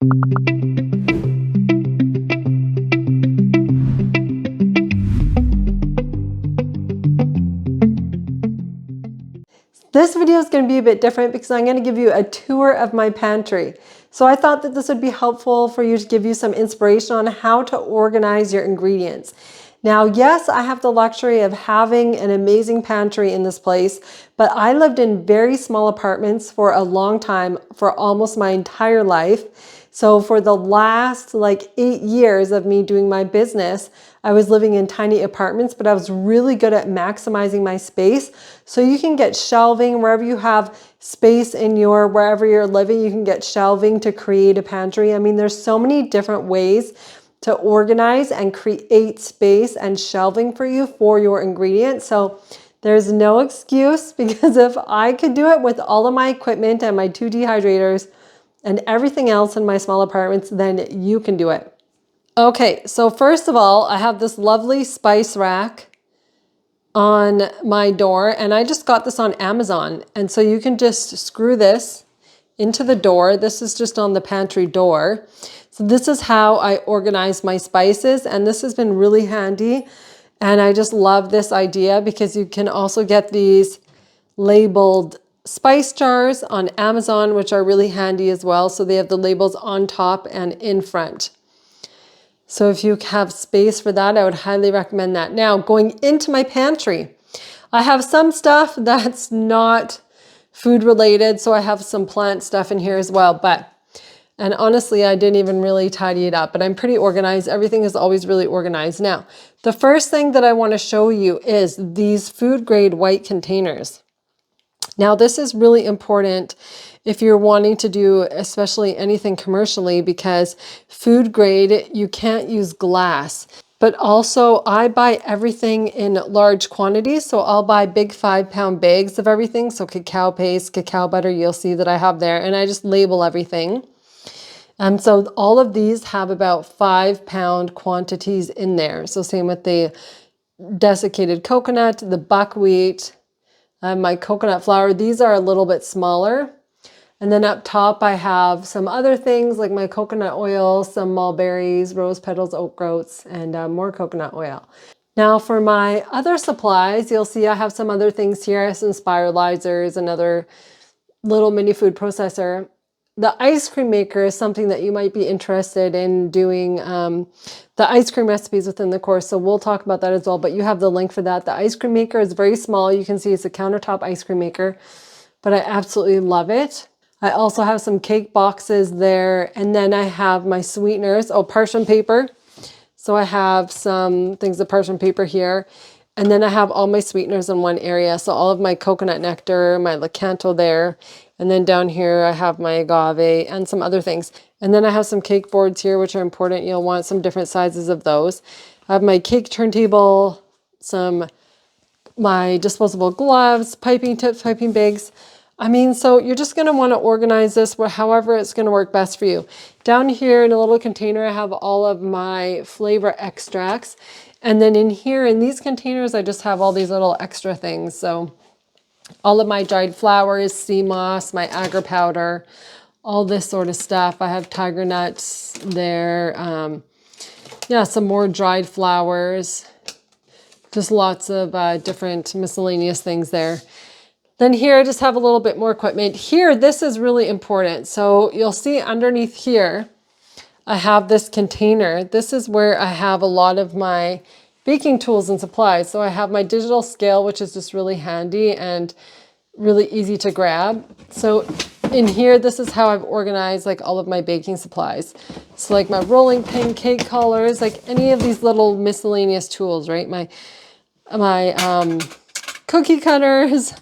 This video is going to be a bit different because I'm going to give you a tour of my pantry. So I thought that this would be helpful for you to give you some inspiration on how to organize your ingredients. Now, yes, I have the luxury of having an amazing pantry in this place, but I lived in very small apartments for a long time, for almost my entire life. So for the last 8 years of me doing my business, I was living in tiny apartments, but I was really good at maximizing my space. So you can get shelving wherever you have space in wherever you're living, you can get shelving to create a pantry. I mean, there's so many different ways to organize and create space and shelving for you for your ingredients. So there's no excuse, because if I could do it with all of my equipment and my 2 dehydrators and everything else in my small apartments, then you can do it. Okay, so first of all, I have this lovely spice rack on my door, and I just got this on Amazon. And so you can just screw this into the door. This is just on the pantry door. So this is how I organize my spices, and this has been really handy. And I just love this idea because you can also get these labeled spice jars on Amazon, which are really handy as well. So they have the labels on top and in front. So if you have space for that, I would highly recommend that. Now, going into my pantry, I have some stuff that's not food related. So I have some plant stuff in here as well, and honestly, I didn't even really tidy it up, but I'm pretty organized. Everything is always really organized. Now, the first thing that I want to show you is these food grade white containers. Now, this is really important if you're wanting to do especially anything commercially, because food grade, you can't use glass. But also, I buy everything in large quantities. So I'll buy big 5-pound bags of everything. So cacao paste, cacao butter, you'll see that I have there. And I just label everything. So all of these have about 5-pound quantities in there. So same with the desiccated coconut, the buckwheat, my coconut flour. These are a little bit smaller. And then up top, I have some other things like my coconut oil, some mulberries, rose petals, oat groats, and more coconut oil. Now for my other supplies, you'll see I have some other things here, some spiralizers, another little mini food processor. The ice cream maker is something that you might be interested in doing the ice cream recipes within the course. So we'll talk about that as well, but you have the link for that. The ice cream maker is very small. You can see it's a countertop ice cream maker, but I absolutely love it. I also have some cake boxes there. And then I have my sweeteners, parchment paper. So I have some things of parchment paper here. And then I have all my sweeteners in one area. So all of my coconut nectar, my Lakanto there. And then down here, I have my agave and some other things. And then I have some cake boards here, which are important. You'll want some different sizes of those. I have my cake turntable, my disposable gloves, piping tips, piping bags. I mean, so you're just going to want to organize this however it's going to work best for you. Down here in a little container, I have all of my flavor extracts. And then in here, in these containers, I just have all these little extra things. So all of my dried flowers, sea moss, my agar powder, all this sort of stuff. I have tiger nuts there. Some more dried flowers. Just lots of different miscellaneous things there. Then here I just have a little bit more equipment. Here, this is really important. So you'll see underneath here, I have this container. This is where I have a lot of my baking tools and supplies. So I have my digital scale, which is just really handy and really easy to grab. So in here, this is how I've organized all of my baking supplies. So like my rolling pin, cake collars, any of these little miscellaneous tools, right? My cookie cutters,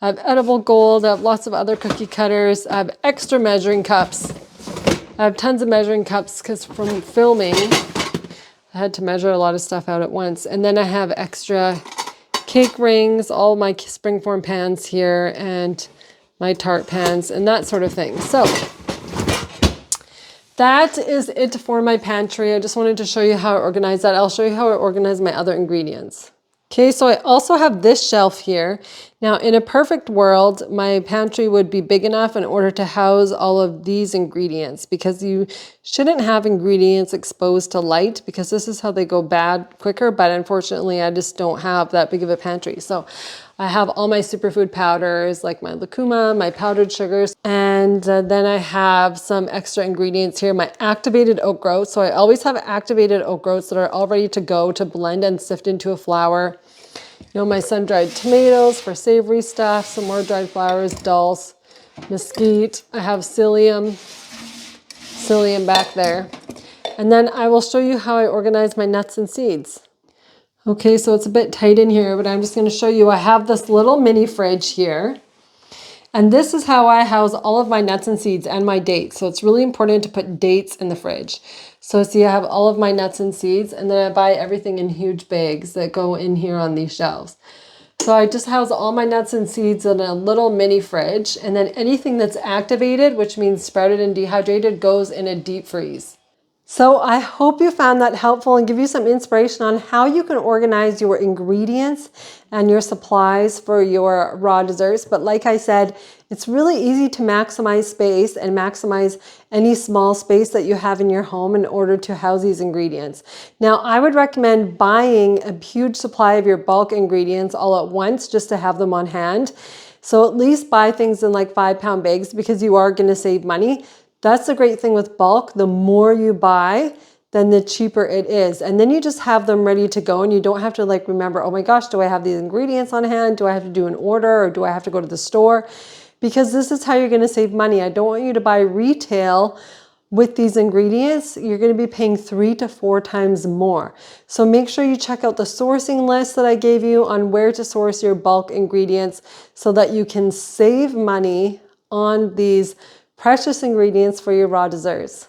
I have edible gold, I have lots of other cookie cutters, I have extra measuring cups. I have tons of measuring cups because from filming, I had to measure a lot of stuff out at once. And then I have extra cake rings, all my springform pans here, and my tart pans, and that sort of thing. So that is it for my pantry. I just wanted to show you how I organize that. I'll show you how I organize my other ingredients. Okay, so I also have this shelf here. Now, in a perfect world, my pantry would be big enough in order to house all of these ingredients, because you shouldn't have ingredients exposed to light, because this is how they go bad quicker. But unfortunately, I just don't have that big of a pantry. So I have all my superfood powders, like my lucuma, my powdered sugars, and then I have some extra ingredients here, my activated oat groats. So I always have activated oat groats that are all ready to go to blend and sift into a flour. You know, my sun-dried tomatoes for savory stuff, some more dried flowers, dulse, mesquite. I have psyllium back there. And then I will show you how I organize my nuts and seeds. Okay, so it's a bit tight in here, but I'm just going to show you. I have this little mini fridge here. And this is how I house all of my nuts and seeds and my dates. So it's really important to put dates in the fridge. So see, I have all of my nuts and seeds, and then I buy everything in huge bags that go in here on these shelves. So I just house all my nuts and seeds in a little mini fridge, and then anything that's activated, which means sprouted and dehydrated, goes in a deep freeze. So I hope you found that helpful and give you some inspiration on how you can organize your ingredients and your supplies for your raw desserts. But like I said, it's really easy to maximize space and maximize any small space that you have in your home in order to house these ingredients. Now, I would recommend buying a huge supply of your bulk ingredients all at once just to have them on hand. So at least buy things in like 5-pound bags, because you are going to save money. That's the great thing with bulk. The more you buy, then the cheaper it is. And then you just have them ready to go, and you don't have to like remember, oh my gosh, do I have these ingredients on hand? Do I have to do an order, or do I have to go to the store? Because this is how you're going to save money. I don't want you to buy retail with these ingredients. You're going to be paying 3 to 4 times more. So make sure you check out the sourcing list that I gave you on where to source your bulk ingredients so that you can save money on these precious ingredients for your raw desserts.